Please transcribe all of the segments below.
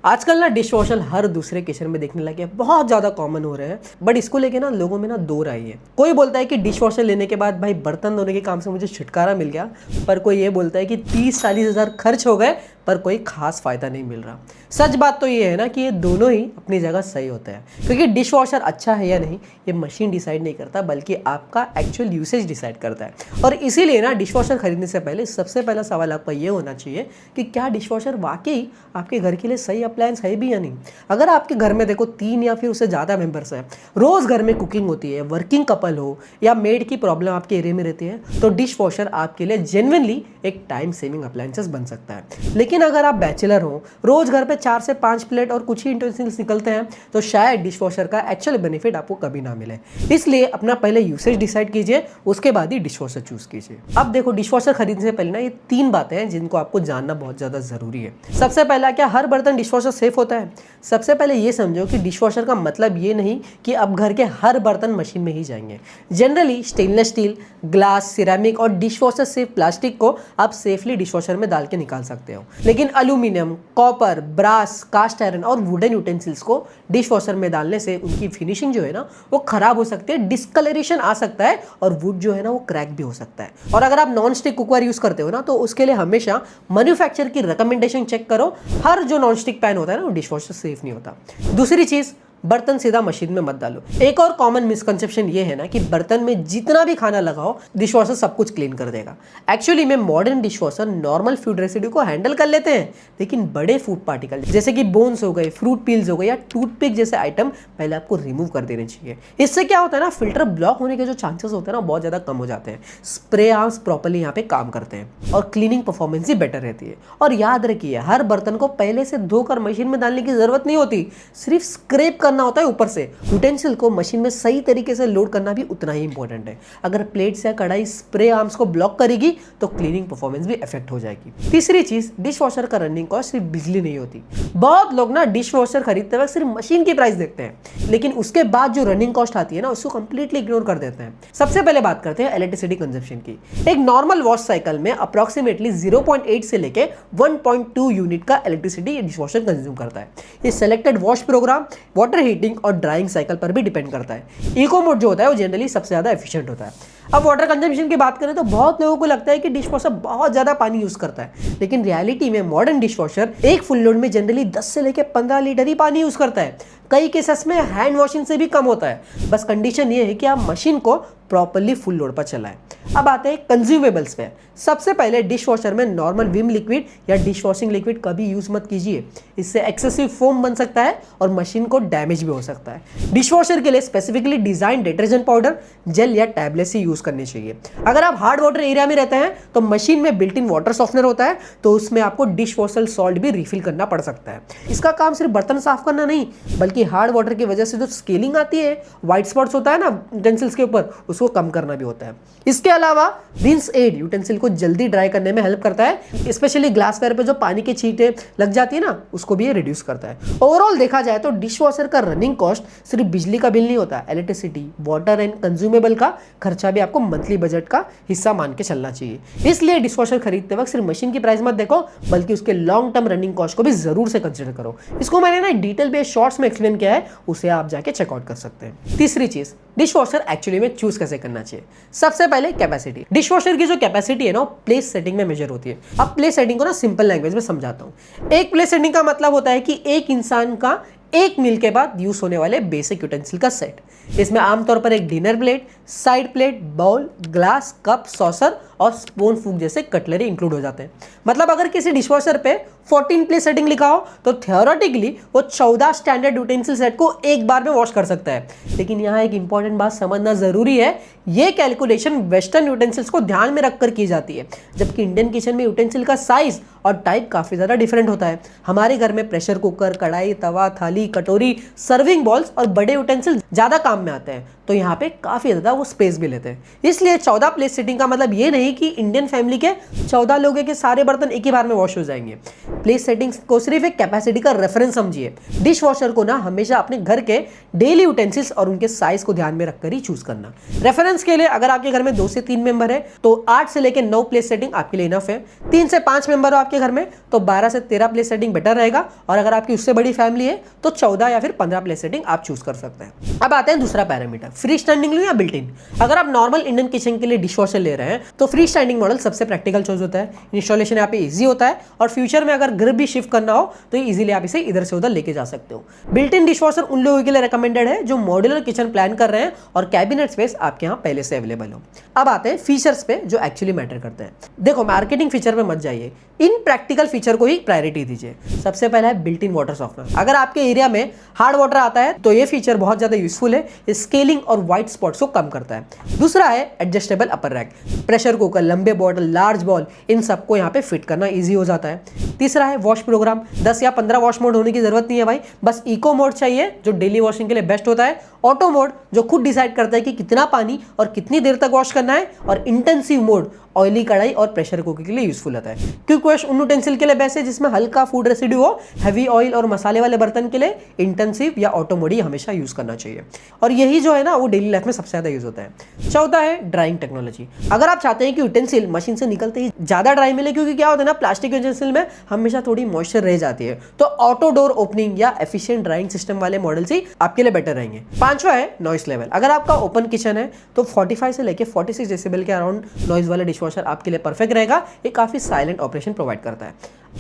आजकल ना dish washer हर दूसरे किचन में देखने लगे हैं, बहुत ज़्यादा कॉमन हो रहे हैं। बट इसको लेके ना लोगों में ना दो राय है। कोई बोलता है कि डिश वॉशर लेने के बाद भाई बर्तन धोने के काम से मुझे छुटकारा मिल गया, पर कोई ये बोलता है कि 30-40 हज़ार खर्च हो गए पर कोई खास फ़ायदा नहीं मिल रहा। सच बात तो ये है ना कि ये दोनों ही अपनी जगह सही होते हैं, क्योंकि डिश वॉशर अच्छा है या नहीं ये मशीन डिसाइड नहीं करता, बल्कि आपका एक्चुअल यूसेज डिसाइड करता है। और इसीलिए ना डिश वॉशर खरीदने से पहले सबसे पहला सवाल आपका ये होना चाहिए कि क्या डिश वॉशर वाकई आपके घर के लिए सही अप्लायंस है भी या नहीं। अगर आपके घर में देखो 3 या फिर उससे ज़्यादा मेंबर्स हैं, रोज़ घर में कुकिंग होती है, वर्किंग कपल हो या मेड की प्रॉब्लम आपके एरिया में रहती है, तो डिश वॉशर आपके लिए जेन्युइनली एक टाइम सेविंग अप्लायंसेस बन सकता है। लेकिन अगर आप बैचलर हो, रोज घर पे 4 से 5 प्लेट और कुछ ही यूटेंसिल्स निकलते हैं, तो शायद डिश वॉशर का एक्चुअल बेनिफिट आपको कभी ना मिले। इसलिए अपना पहले यूसेज डिसाइड कीजिए, उसके बाद ही डिश वॉशर चूज कीजिए। अब देखो, डिश वॉशर खरीदने से पहले ना ये 3 बातें हैं जिनको आपको जानना बहुत ज़्यादा ज़रूरी है। सबसे पहला, क्या हर बर्तन डिश वॉशर सेफ होता है? सबसे पहले ये समझो कि डिश वॉशर का मतलब ये नहीं कि अब घर के हर बर्तन मशीन में ही जाएंगे। Generally stainless steel, glass, ceramic और डिश वॉशर सेफ प्लास्टिक को आप सेफली डिश वॉशर में डाल के निकाल सकते हो। लेकिन aluminium, copper, brass, cast iron और वुडन यूटेंसिल्स को डिश वॉशर में डालने से उनकी फिनिशिंग जो है ना वो खराब हो सकती है, डिस्कलरेशन आ सकता है और वुड जो है ना वो क्रैक भी हो सकता है। और अगर आप नॉन स्टिक कुकवेयर यूज करते हो ना, तो उसके लिए हमेशा मैन्युफैक्चरर की रिकमेंडेशन चेक करो। हर जो नॉन स्टिक पैन होता है ना वो डिश वॉशर सेफ नहीं होता। दूसरी चीज, बर्तन सीधा मशीन में मत डालो। एक और कॉमन मिसकंसेप्शन ये है ना कि बर्तन में जितना भी खाना लगाओ डिश वॉशर सब कुछ क्लीन कर देगा। एक्चुअली में modern dish washer normal food residue को हैंडल कर लेते हैं, लेकिन बड़े फूड पार्टिकल जैसे कि बोन्स हो गए, फ्रूट पील्स हो गए या टूथपिक जैसे आइटम पहले आपको रिमूव कर देने चाहिए। इससे क्या होता है ना, फिल्टर ब्लॉक होने के जो चांसेस होते हैं ना बहुत ज्यादा कम हो जाते हैं। स्प्रे आर्म्स प्रॉपर्ली यहाँ पे काम करते हैं और क्लीनिंग परफॉर्मेंस भी बेटर रहती है। और याद रखिए, हर बर्तन को पहले से धोकर मशीन में डालने की जरूरत नहीं होती, सिर्फ स्क्रैप करना होता है ऊपर से। यूटेंसिल को मशीन में सही तरीके से लोड करना भी उतना ही इंपॉर्टेंट है। अगर प्लेट्स या कढ़ाई स्प्रे आर्म्स को ब्लॉक करेगी तो क्लीनिंग परफॉर्मेंस भी इफेक्ट हो जाएगी। तीसरी चीज, डिश वॉशर का रनिंग कॉस्ट सिर्फ बिजली नहीं होती। बहुत लोग ना डिश वॉशर खरीदते वक्त सिर्फ मशीन की प्राइस देखते हैं, लेकिन उसके बाद जो रनिंग कॉस्ट आती है ना उसको कंप्लीटली इग्नोर कर देते हैं। सबसे पहले बात करते हैं इलेक्ट्रिसिटी कंजप्शन की। एक नॉर्मल वॉश साइकिल में अप्रोक्सीमेटली 0.8 से लेके 1.2 यूनिट का इलेक्ट्रिसिटी डिश वॉशर कंज्यूम करता है। ये selected wash program, water heating और ड्राइंग साइकिल पर भी डिपेंड करता है। इको मोड जो होता है वो जनरली सबसे ज्यादा एफिशिएंट होता है। अब वाटर कंजम्पशन की बात करें तो बहुत लोगों को लगता है कि डिश वॉशर बहुत ज्यादा पानी यूज करता है, लेकिन रियलिटी में मॉडर्न डिश वॉशर एक फुल लोड में जनरली 10 से लेकर 15 लीटर ही पानी यूज करता है। कई केसेस में हैंड वॉशिंग से भी कम होता है। बस कंडीशन ये है कि आप मशीन को प्रॉपर्ली फुल लोड पर चलाएं। अब आते हैं कंज्यूमेबल्स पे। सबसे पहले डिश वॉशर में नॉर्मल विम लिक्विड या डिश वॉशिंग लिक्विड कभी यूज मत कीजिए। इससे एक्सेसिव फोम बन सकता है और मशीन को डैमेज भी हो सकता है। डिश वॉशर के लिए specifically design detergent powder, gel या टैबलेट्स ही यूज करने चाहिए। अगर आप हार्ड वाटर एरिया में रहते हैं तो मशीन में बिल्ट इन वाटर सॉफ्टनर होता है, तो उसमें आपको डिश वॉशर सॉल्ट भी रिफिल करना पड़ सकता है। इसका काम सिर्फ बर्तन साफ करना नहीं, बल्कि हार्ड वाटर की वजह से जो स्केलिंग आती है, व्हाइट स्पॉट्स होता है ना यूटेंसिल्स के ऊपर, उसको कम करना भी होता है। इसके अलावा रिंस एड यूटेंसिल को जल्दी ड्राई करने में हेल्प करता है, स्पेशली ग्लासवेयर पे जो पानी की छींटें लग जाती है ना उसको भी ये रिड्यूस करता है। ओवरऑल देखा जाए तो डिश वॉशर का रनिंग कॉस्ट सिर्फ बिजली का बिल नहीं होता, इलेक्ट्रिसिटी, वाटर एंड कंज्यूमेबल का खर्चा भी आपको मंथली बजट का हिस्सा मान के चलना चाहिए। इसलिए डिश वॉशर खरीदते वक्त सिर्फ मशीन की प्राइस मत देखो, बल्कि उसके लॉन्ग टर्म रनिंग कॉस्ट को भी जरूर से कंसिडर करो। इसको मैंने ना डिटेल बेस्ड शॉर्ट्स में एक्सप्लेन किया है, उसे आप जाके चेकआउट कर सकते हैं। तीसरी चीज, डिश वॉशर एक्चुअली में चूज कैसे करना चाहिए। सबसे पहले कैपेसिटी। डिश वॉशर की जो कैपेसिटी है ना प्लेस सेटिंग में मेजर होती है। अब प्लेस सेटिंग को ना सिंपल लैंग्वेज में समझाता हूं। एक प्लेस सेटिंग का मतलब होता है कि एक इंसान का एक मील के बाद यूज होने वाले बेसिक यूटेंसिल का सेट। इसमें आमतौर पर एक dinner plate, side plate, bowl, glass, cup, saucer और स्पून फूक जैसे कटलरी इंक्लूड हो जाते हैं। मतलब अगर किसी डिशवॉशर पे 14 प्लेस सेटिंग लिखा हो तो थियोरेटिकली वो 14 स्टैंडर्ड यूटेंसिल सेट को एक बार में वॉश कर सकता है। लेकिन यहाँ एक इंपॉर्टेंट बात समझना जरूरी है, ये कैलकुलेशन वेस्टर्न यूटेंसिल्स को ध्यान में रखकर की जाती है, जबकि इंडियन किचन में यूटेंसिल का साइज और टाइप काफी ज्यादा डिफरेंट होता है। हमारे घर में प्रेशर कुकर, कढ़ाई, तवा, थाली, कटोरी, सर्विंग बॉल्स और बड़े यूटेंसिल ज्यादा काम में आते हैं, तो यहाँ पे काफी ज्यादा वो स्पेस भी लेते हैं। इसलिए 14 प्लेस सेटिंग का मतलब ये नहीं यही कि इंडियन फैमिली के 14 लोगों के सारे बर्तन एक ही बार में वॉश हो जाएंगे। प्लेस सेटिंग्स को सिर्फ एक कैपेसिटी का रेफरेंस समझिए। डिश वॉशर को ना हमेशा अपने घर के डेली यूटेंसिल्स और उनके साइज को ध्यान में रखकर ही चूज करना। रेफरेंस के लिए अगर आपके घर में 2 से 3 मेंबर है तो 8 से लेकर 9 प्लेस सेटिंग आपके लिए इनफ है। 3 से 5 मेंबर हो आपके घर में तो 12 से 13 प्लेस सेटिंग बेटर रहेगा, और अगर आपकी उससे बड़ी फैमिली है तो 14 या फिर 15 प्लेस सेटिंग आप चूज कर सकते हैं। अब आते हैं दूसरा पैरामीटर, फ्री स्टैंडिंग लूं या बिल्ट इन। अगर आप नॉर्मल इंडियन किचन के लिए डिश वॉशर ले रहे हैं तो फ्री स्टैंडिंग मॉडल सबसे प्रैक्टिकल चॉइस होता है। इंस्टॉलेशन यहाँ पे इजी होता है, और फ्यूचर में अगर घर भी शिफ्ट करना हो तो इजीली आप इसे इधर से उधर लेके जा सकते हो। बिल्ट इन डिश वॉशर उन लोगों के लिए रिकमेंडेड है जो मॉड्यूलर किचन प्लान कर रहे हैं और कैबिनेट स्पेस आपके यहाँ पहले से अवेलेबल हो। अब आते हैं फीचर्स पे जो एक्चुअली मैटर करते हैं। देखो, मार्केटिंग फीचर पे मत जाइए, इन प्रैक्टिकल फीचर को ही प्रायोरिटी दीजिए। सबसे पहला है बिल्ट इन वाटर सॉफ्टनर। अगर आपके एरिया में हार्ड वाटर आता है तो ये फीचर बहुत ज्यादा यूजफुल है, स्केलिंग और व्हाइट स्पॉट्स को कम करता है। दूसरा है adjustable upper rack. Pressure cooker, लंबे बॉटल, लार्ज बॉल, इन सबको यहाँ पे फिट करना ईजी हो जाता है। तीसरा है वॉश प्रोग्राम। 10 या 15 वॉश मोड होने की जरूरत नहीं है भाई, बस इको मोड चाहिए जो डेली वॉशिंग के लिए बेस्ट होता है, ऑटो मोड जो खुद डिसाइड करता है कि कितना पानी और कितनी देर तक वॉश करना है, और इंटेंसिव मोड ऑयली कढ़ाई और प्रेशर कुकर के लिए यूजफुल होता है। क्विक वॉश उन यूटेंसिल के लिए बेस्ट है जिसमें हल्का फूड रेसिड्यू हो। हैवी ऑयल और मसाले वाले बर्तन के लिए इंटेंसिव या ऑटो मोड ही हमेशा यूज करना चाहिए, और यही जो है ना वो डेली लाइफ में सबसे ज्यादा यूज होता है। चौथा है ड्राइंग टेक्नोलॉजी। अगर आप चाहते हैं कि यूटेंसिल मशीन से निकलते ही ज्यादा ड्राई मिले, क्योंकि क्या होता है ना, प्लास्टिक यूटेंसिल में हमेशा थोड़ी मॉइस्चर रह जाती है, तो ऑटो डोर ओपनिंग या एफिशिएंट ड्राइंग सिस्टम वाले मॉडल्स ही आपके लिए बेटर रहेंगे। पांचवा है नॉइस लेवल। अगर आपका ओपन किचन है तो 45 से लेकर 46 डेसिबल के अराउंड नॉइज वाला डिशवॉशर आपके लिए परफेक्ट रहेगा। ये काफी साइलेंट ऑपरेशन प्रोवाइड करता है।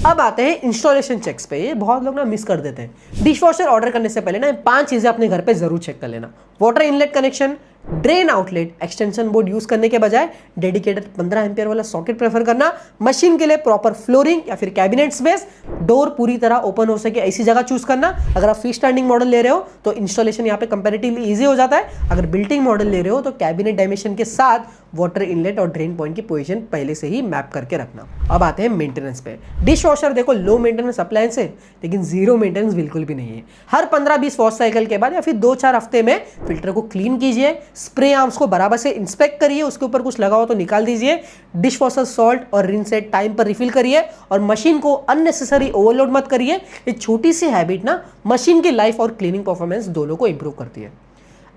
अब आते हैं इंस्टॉलेशन चेक्स पे। ये बहुत लोग ना मिस कर देते हैं। डिशवॉशर ऑर्डर करने से पहले ना 5 चीजें अपने घर पे जरूर चेक कर लेना। Water inlet connection, drain outlet, extension board use करने के बजाय डेडिकेटेड 15 एम्पियर वाला सॉकेट प्रेफर करना, मशीन के लिए प्रॉपर फ्लोरिंग या फिर कैबिनेट स्पेस, डोर पूरी तरह ओपन हो सके ऐसी जगह चूज करना। अगर आप फ्री स्टैंडिंग मॉडल ले रहे हो तो इंस्टॉलेशन यहाँ पे कंपैरेटिवली इजी हो जाता है। अगर बिल्टिंग मॉडल ले रहे हो तो कैबिनेट डायमेंशन के साथ वाटर इनलेट और ड्रेन पॉइंट की पोजीशन पहले से ही मैप करके रखना। अब आते हैं मेंटेनेंस पे। डिश वॉशर देखो लो मेंटेनेंस अप्लायंस है, लेकिन जीरो मेंटेनेंस बिल्कुल भी नहीं है। हर 15-20 वॉश साइकिल के बाद या फिर 2-4 हफ्ते में फिल्टर को क्लीन कीजिए, स्प्रे आर्म्स को बराबर से इंस्पेक्ट करिए, उसके ऊपर कुछ लगा हो तो निकाल दीजिए, डिश वॉशर सॉल्ट और रिन सेट टाइम पर रिफिल करिए, और मशीन को अननेसेसरी ओवरलोड मत करिए। ये छोटी सी हैबिट ना मशीन की लाइफ और क्लीनिंग परफॉर्मेंस दोनों को इंप्रूव करती है।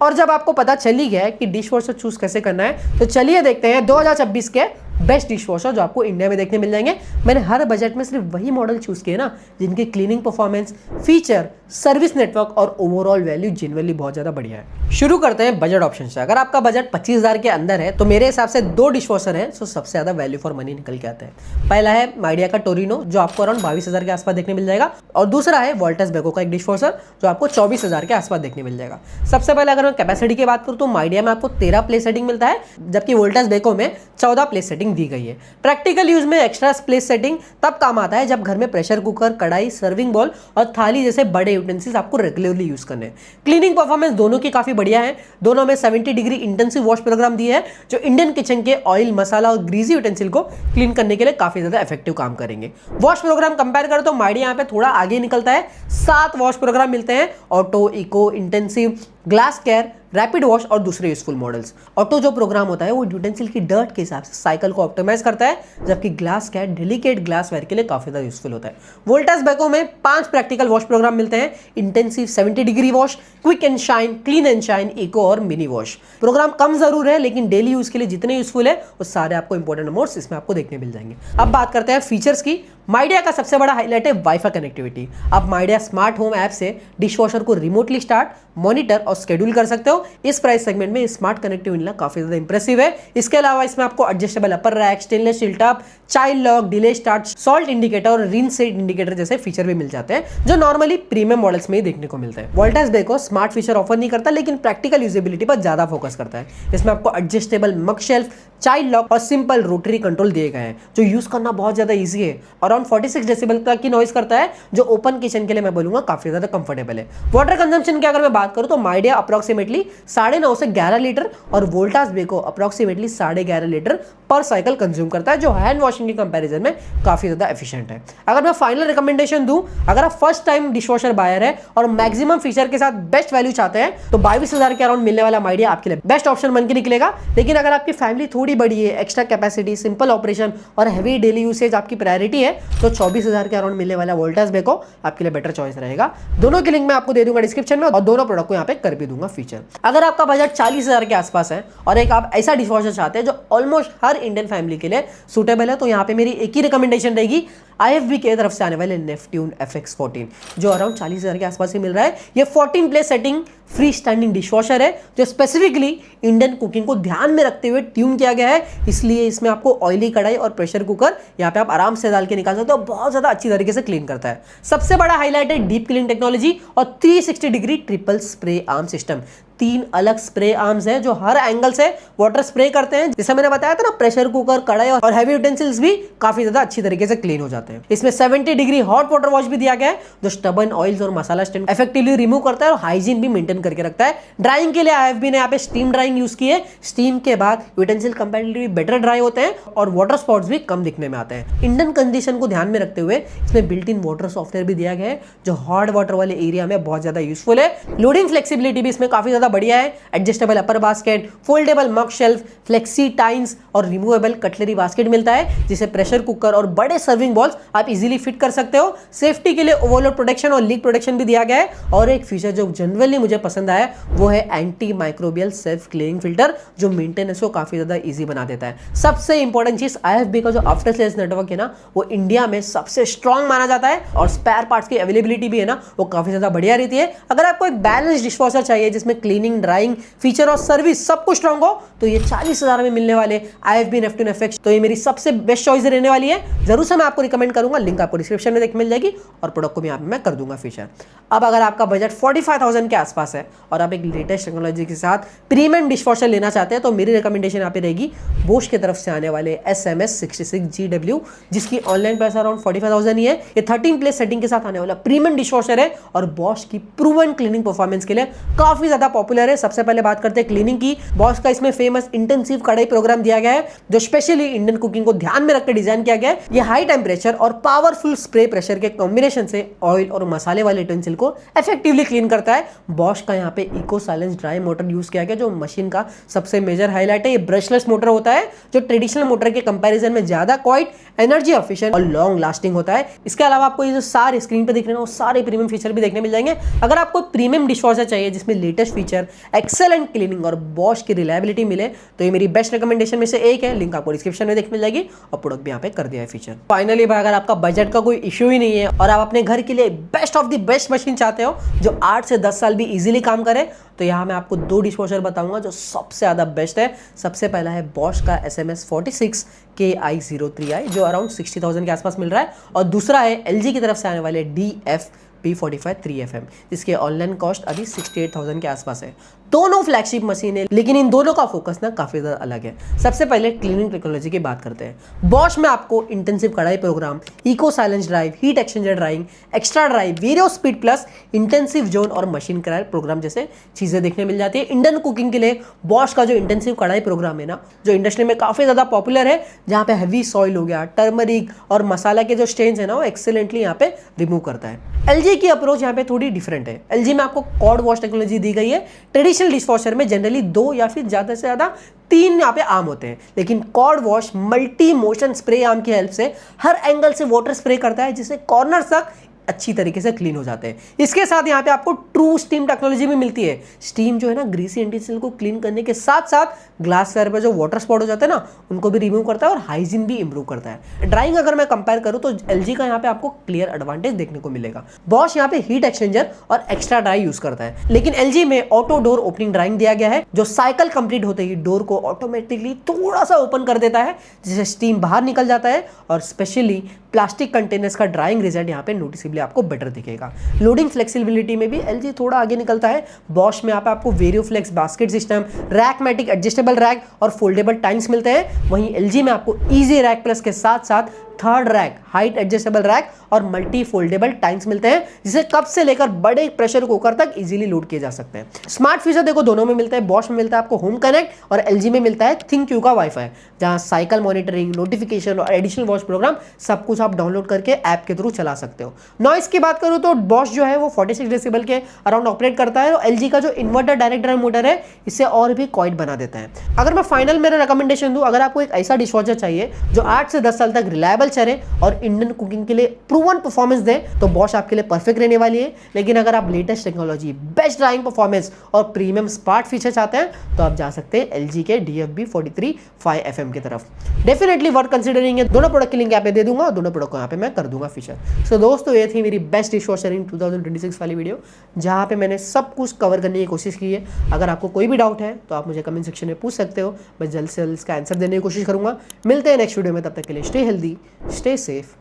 और जब आपको पता चल ही गया है कि डिश वॉशर चूज कैसे करना है, तो चलिए देखते हैं 2026 के बेस्ट डिश वॉशर जो आपको इंडिया में देखने मिल जाएंगे। मैंने हर बजट में सिर्फ वही मॉडल चूज किए ना जिनकी cleaning performance, feature, service network और ओवरऑल वैल्यू जेन्युइनली बहुत ज्यादा बढ़िया है। शुरू करते हैं बजट ऑप्शन से। अगर आपका बजट 25,000 के अंदर है तो मेरे हिसाब से 2 डिश वॉशर है जो सबसे ज्यादा वैल्यू फॉर मनी निकल के आते हैं। पहला है माइडिया का टोरिनो जो आपको अराउंड 22,000 के आसपास देखने मिल जाएगा, और दूसरा है वोल्टास बेको का एक डिश वॉशर जो आपको 24,000 के आसपास देखने मिल जाएगा। सबसे पहले अगर मैं कैपेसिटी की बात करूं तो माइडिया में आपको 13 प्लेस सेटिंग मिलता है, जबकि वोल्टास बेको में 14 प्लेस सेटिंग दी गई है। प्रैक्टिकल यूज में एक्स्ट्रा प्लेस सेटिंग तब काम आता है जब घर में प्रेशर कुकर, कढ़ाई, सर्विंग बॉल और थाली जैसे बड़े यूटेंसिल्स आपको रेगुलरली यूज करने हैं। क्लीनिंग परफॉर्मेंस दोनों की काफी बढ़िया है। दोनों में 70 डिग्री इंटेंसिव वॉश प्रोग्राम दिए है जो इंडियन किचन के ऑयल, मसाला और ग्रीजी यूटेंसिल को क्लीन करने के लिए काफी ज्यादा इफेक्टिव काम करेंगे। वॉश प्रोग्राम कंपेयर करें तो माइडिया यहाँ पे थोड़ा आगे निकलता है। 7 वॉश प्रोग्राम मिलते हैं, auto, eco, intensive, glass care, rapid wash और दूसरे यूजफुल मॉडल्स। ऑटो जो प्रोग्राम होता है वो यूटेंसिल की डर्ट के हिसाब से साइकिल को ऑप्टिमाइज करता है, जबकि glass care delicate glassware के लिए काफी ज्यादा यूजफुल होता है। वोल्टास बेको में 5 प्रैक्टिकल वॉश प्रोग्राम मिलते हैं, intensive 70 degree wash, quick and shine, clean and shine, eco और मिनी वॉश। प्रोग्राम कम जरूर है लेकिन डेली यूज के लिए जितने यूजफुल है वो सारे आपको इंपॉर्टेंट मोड्स इसमें आपको देखने मिल जाएंगे। अब बात करते हैं फीचर्स की। माइडिया का सबसे बड़ा हाईलाइट है वाईफाई कनेक्टिविटी। आप माइडिया स्मार्ट होम ऐप से डिशवॉशर को रिमोटली स्टार्ट, मॉनिटर और शेड्यूल कर सकते हो। इस प्राइस सेगमेंट में स्मार्ट कनेक्टिव मिलना काफी ज्यादा इंप्रेसिव है। इसके अलावा इसमें आपको adjustable upper rack, stainless steel top, child lock, delay start, salt indicator और रिन सेट इंडिकेटर जैसे फीचर भी मिल जाते हैं जो नॉर्मली प्रीमियम मॉडल्स में ही देखने को मिलते हैं। Voltas Beko smart feature offer नहीं करता लेकिन प्रैक्टिकल यूजेबिलिटी पर ज्यादा फोकस करता है। इसमें आपको एडजस्टेबल मग शेल्फ, चाइल्ड लॉक और सिंपल रोटरी कंट्रोल दिए गए हैं जो यूज करना बहुत ज्यादा ईजी है। अराउंड अराउंड 46 डेसिबल तक की नॉइज करता है, जो ओपन किचन के लिए मैं बोलूंगा काफी ज्यादा कंफर्टेबल है। वाटर कंजम्पशन की अगर मैं बात करूं तो माइडिया अप्रोक्सीमेटली 9.5 से 11 लीटर और वोल्टास बेको अप्रोक्सीमेटली 11.5 लीटर पर साइकिल कंज्यूम करता है, जो हैंड वॉशिंग के कंपैरिजन में काफी ज्यादा एफिशिएंट है। अगर मैं फाइनल रिकमेंडेशन दूं, अगर आप फर्स्ट टाइम डिशवॉशर बायर है और मैक्सिमम फीचर के साथ बेस्ट वैल्यू चाहते हैं तो 22,000 के अराउंड मिलने वाला माइडिया आपके लिए बेस्ट ऑप्शन बन के निकलेगा। लेकिन अगर आपकी फैमिली थोड़ी बड़ी है, एक्स्ट्रा कैपेसिटी, सिंपल ऑपरेशन और हैवी डेली यूसेज आपकी प्रायोरिटी है, तो 24,000 के अराउंड मिलने वाला वोल्टास बेको आपके लिए बेटर चॉइस रहेगा। दोनों की लिंक मैं आपको दे दूंगा डिस्क्रिप्शन में और दोनों प्रोडक्ट को यहाँ पे कर भी दूंगा फीचर। अगर आपका बजट 40,000 के आसपास है और एक आप ऐसा डिशवॉशर चाहते हैं जो ऑलमोस्ट हर इंडियन फैमिली के लिए सूटेबल है, तो यहाँ पे मेरी एक ही रिकमेंडेशन रहेगी, IFB की तरफ से आने वाले नेपट्यून FX14, जो अराउंड 40,000 के आसपास ही मिल रहा है। ये 14 place setting free standing dishwasher है, जो स्पेसिफिकली इंडियन कुकिंग को ध्यान में रखते हुए ट्यून किया गया है। इसलिए इसमें आपको ऑयली कढ़ाई और प्रेशर कुकर यहाँ पे आप आराम से डाल के निकाल सकते हो, बहुत ज्यादा अच्छी तरीके से क्लीन करता है। सबसे बड़ा हाईलाइट है डीप क्लीन टेक्नोलॉजी और 360 degree triple spray arm system. 3 अलग स्प्रे आर्म्स हैं जो हर एंगल से वाटर स्प्रे करते हैं। जैसे मैंने बताया था ना, प्रेशर कुकर, कढ़ाई और हैवी यूटेंसिल्स भी काफी ज्यादा अच्छी तरीके से क्लीन हो जाते हैं। इसमें 70 डिग्री हॉट वाटर वॉश भी दिया गया है, जो स्टबन ऑयल्स और मसाला स्टेन इफेक्टिवली रिमूव करता है और हाइजीन भी मेंटेन करके रखता है। ड्राइंग के लिए IFB ने यहाँ पे स्टीम ड्राइंग यूज की है। स्टीम के बाद यूटेंसिल कंपैरेटिवली बेटर ड्राई होते हैं और वाटर स्पॉट्स भी कम दिखने में आते हैं। इंडियन कंडीशन को ध्यान में रखते हुए इसमें बिल्ट इन वाटर सॉफ्टवेयर भी दिया गया है, जो हॉट वाटर वाले एरिया में बहुत ज्यादा यूजफुल है। लोडिंग फ्लेक्सिबिलिटी भी इसमें काफी ज्यादा बढ़िया है। एडजस्टेबल अपर बास्केट, फोल्डेबल मग शेल्फ, फ्लेक्सी टाइन्स और रिमूवेबल कटलरी बास्केट मिलता है, जिसे प्रेशर कुकर और बड़े सर्विंग बॉल्स आप इजीली फिट कर सकते हो। सेफ्टी के लिए ओवरलोड प्रोटेक्शन और लीक प्रोटेक्शन भी दिया गया है। और एक फीचर जो जनरली मुझे पसंद आया वो है anti microbial self cleaning filter, जो मेंटेनेंस को काफी ज्यादा इजी बना देता है। सबसे इंपॉर्टेंट चीज, IFB का जो आफ्टर सेल्स नेटवर्क है ना, वो इंडिया में सबसे स्ट्रॉन्ग माना जाता है और स्पेयर पार्ट्स की अवेलेबिलिटी भी है ना, वो काफी ज्यादा बढ़िया रहती है। अगर आपको एक बैलेंस डिशवॉशर चाहिए जिसमें क्लीनिंग, ड्राइंग, फीचर और सर्विस सब कुछ स्ट्रॉन्ग हो, तो ये 40,000 में मिलने वाले IFB नेपट्यून FX तो ये मेरी सबसे बेस्ट चॉइस रहने वाली है। जरूर से मैं आपको रिकमेंड करूंगा, लिंक आपको डिस्क्रिप्शन में मिल जाएगी और प्रोडक्ट को भी यहाँ पे मैं कर दूंगा फीचर। अब अगर आपका बजट 45,000 के आसपास है और आप एक लेटेस्ट टेक्नोलॉजी के साथ प्रीमियम डिशवॉशर लेना चाहते हैं, तो मेरी रिकमेंडेशन यहाँ पे रहेगी बोश की तरफ से आने वाले SMS 66GW, जिसकी ऑनलाइन प्राइस अराउंड 45,000 ही है। ये 13 प्लेस सेटिंग के साथ आने वाला प्रीमियम डिशवॉशर है और बॉश की प्रूवन क्लीनिंग परफॉर्मेंस के लिए काफी ज्यादा पॉपुलर है। सबसे पहले बात करते हैं क्लीनिंग की। बॉश का इसमें फेमस इंटेंसिव कढ़ाई प्रोग्राम दिया गया है, जो स्पेशली इंडियन कुकिंग को ध्यान में रखकर डिजाइन किया गया है। ये हाई टेम्परेचर और पावरफुल स्प्रे प्रेशर के कॉम्बिनेशन से ऑयल और मसाले वाले यूटेंसिल को इफेक्टिवली क्लीन करता है। बॉश का यहाँ पे eco silence drive motor use किया गया, जो मशीन का सबसे मेजर हाईलाइट है। ये ब्रशलेस मोटर होता है, जो ट्रेडिशनल मोटर के कंपैरिजन में ज्यादा क्वाइट, एनर्जी एफिशिएंट और लॉन्ग लास्टिंग होता है। इसके अलावा आपको ये जो सारे स्क्रीन पे दिख रहे हैं वो सारे प्रीमियम फीचर भी देखने मिल जाएंगे। अगर आपको प्रीमियम डिशवॉशर चाहिए जिसमें लेटेस्ट फीचर, एक्सेलेंट क्लीनिंग और बॉश की रिलायबिलिटी मिले, तो ये मेरी बेस्ट रिकमेंडेशन में से एक है। लिंक आपको डिस्क्रिप्शन में देखने मिल जाएगी और प्रोडक्ट भी यहाँ पे कर दिया है फीचर। फाइनली भाई, अगर आपका बजट का कोई इश्यू ही नहीं है और आप अपने घर के लिए best of the best machine चाहते हो जो 8 से 10 साल भी इजीली काम करे, तो यहाँ मैं आपको 2 डिशवॉशर बताऊंगा जो सबसे ज्यादा बेस्ट है। सबसे पहला है बॉश का SMS 46 KI03i, जो अराउंड 60,000 के आसपास मिल रहा है, और दूसरा है LG की तरफ से आने वाले DF P45 3FM, जिसके ऑनलाइन कॉस्ट अभी 68,000 के आसपास है। दोनों फ्लैगशिप मशीन है, लेकिन इन दोनों का फोकस ना काफी ज्यादा अलग है। सबसे पहले क्लीनिंग टेक्नोलॉजी की बात करते हैं। बॉश में आपको intensive kadhai program, eco silence drive, heat exchanger drying, extra drive, vario speed plus, intensive zone और मशीन कढ़ाई प्रोग्राम जैसे चीजें देखने मिल जाती है। इंडियन कुकिंग के लिए बॉश का जो इंटेंसिव कढ़ाई प्रोग्राम है ना, जो इंडस्ट्री में काफी ज्यादा पॉपुलर है, जहाँ पे हैवी सॉइल हो गया, टर्मरिक और मसाला के जो स्टेन्स है ना, वो एक्सेलेंटली यहाँ पे रिमूव करता है। LG की अप्रोच यहाँ पे थोड़ी डिफरेंट है। LG में आपको कॉर्ड वॉश टेक्नोलॉजी दी गई है। ट्रेडिशनल डिशवॉशर में जनरली 2 या फिर ज्यादा से ज्यादा 3 यहाँ पे आर्म होते हैं, लेकिन cord wash multi motion spray arm की हेल्प से हर एंगल से वाटर स्प्रे करता है, जिससे कॉर्नर तक अच्छी तरीके से क्लीन हो जाते हैं। इसके साथ यहाँ पे आपको ट्रू स्टीम टेक्नोलॉजी भी मिलती है। स्टीम जो है ना, ग्रीसी इंटेंसिल को क्लीन करने के साथ साथ ग्लासवेयर पे जो वाटर स्पॉट हो जाते हैं ना, उनको भी रिमूव करता है और हाइजीन भी इंप्रूव करता है। ड्राइंग अगर मैं कंपेयर करूं तो LG का यहाँ पे आपको क्लियर एडवांटेज देखने को मिलेगा। बॉश यहाँ पे हीट एक्सचेंजर और एक्स्ट्रा ड्राई यूज करता है, लेकिन LG में ऑटो डोर ओपनिंग ड्राइंग दिया गया है, जो साइकिल कंप्लीट होते ही डोर को ऑटोमेटिकली थोड़ा सा ओपन कर देता है, जिससे स्टीम बाहर निकल जाता है और स्पेशली प्लास्टिक कंटेनर्स का ड्राइंग रिजल्ट यहाँ पे नोटिसेबली आपको बेटर दिखेगा। लोडिंग फ्लेक्सिबिलिटी में भी LG थोड़ा आगे निकलता है। बॉश में यहाँ पे आपको वेरियोफ्लेक्स बास्केट सिस्टम, रैकमेटिक एडजस्टेबल रैक और फोल्डेबल टाइम्स मिलते हैं। वहीं LG में आपको इजी रैक प्लस के साथ साथ third rack, height adjustable rack और मल्टी फोल्डेबल टैंक्स मिलते हैं, जिसे कप से लेकर बड़े प्रेशर कुकर तक इजीली लोड किए जा सकते हैं। स्मार्ट फीचर देखो दोनों में मिलता है, बॉश में मिलता है आपको होम कनेक्ट और एलजी में मिलता है थिंक्यू का वाईफाई, जहां साइकिल मॉनिटरिंग, नोटिफिकेशन और एडिशनल वॉच प्रोग्राम सब कुछ आप डाउनलोड करके ऐप के थ्रू चला सकते हो। नॉइस की बात करूं तो बॉश जो है वो 46 डेसिबल के अराउंड ऑपरेट करता है और एलजी का जो इन्वर्टर डायरेक्ट ड्राइव मोटर है इससे और भी क्वाइट बना देता है। अगर मैं फाइनल मेरा रिकमेंडेशन दूं, अगर आपको एक ऐसा डिशवॉशर चाहिए जो 8 से 10 साल तक रिलायबल चले और इंडियन कुकिंग के लिए प्रूवन परफॉर्मेंस दे, तो बॉश आपके लिए परफेक्ट रहने वाली है। लेकिन अगर आप latest technology, best drawing performance और प्रीमियम स्मार्ट फीचर चाहते हैं तो आप जा सकते हैं एलजी के DFB 43 5FM की तरफ। डेफिनेटली वर्थ कंसिडरिंग है। दोनों प्रोडक्ट की लिंक यहाँ पे दे दूंगा और दोनों प्रोडक्ट को यहाँ पे मैं कर दूंगा फीचर। सो दोस्तों, ये थी मेरी बेस्ट डिशवॉशर इन 2026 वाली वीडियो, जहाँ पे मैंने सब कुछ कवर करने की कोशिश की है। अगर आपको कोई भी डाउट है तो आप मुझे कमेंट सेक्शन में पूछ सकते हो, मैं जल्द से जल्द इसका आंसर देने की कोशिश करूंगा। मिलते हैं नेक्स्ट वीडियो में, तब तक के लिए स्टे हेल्दी, स्टे सेफ।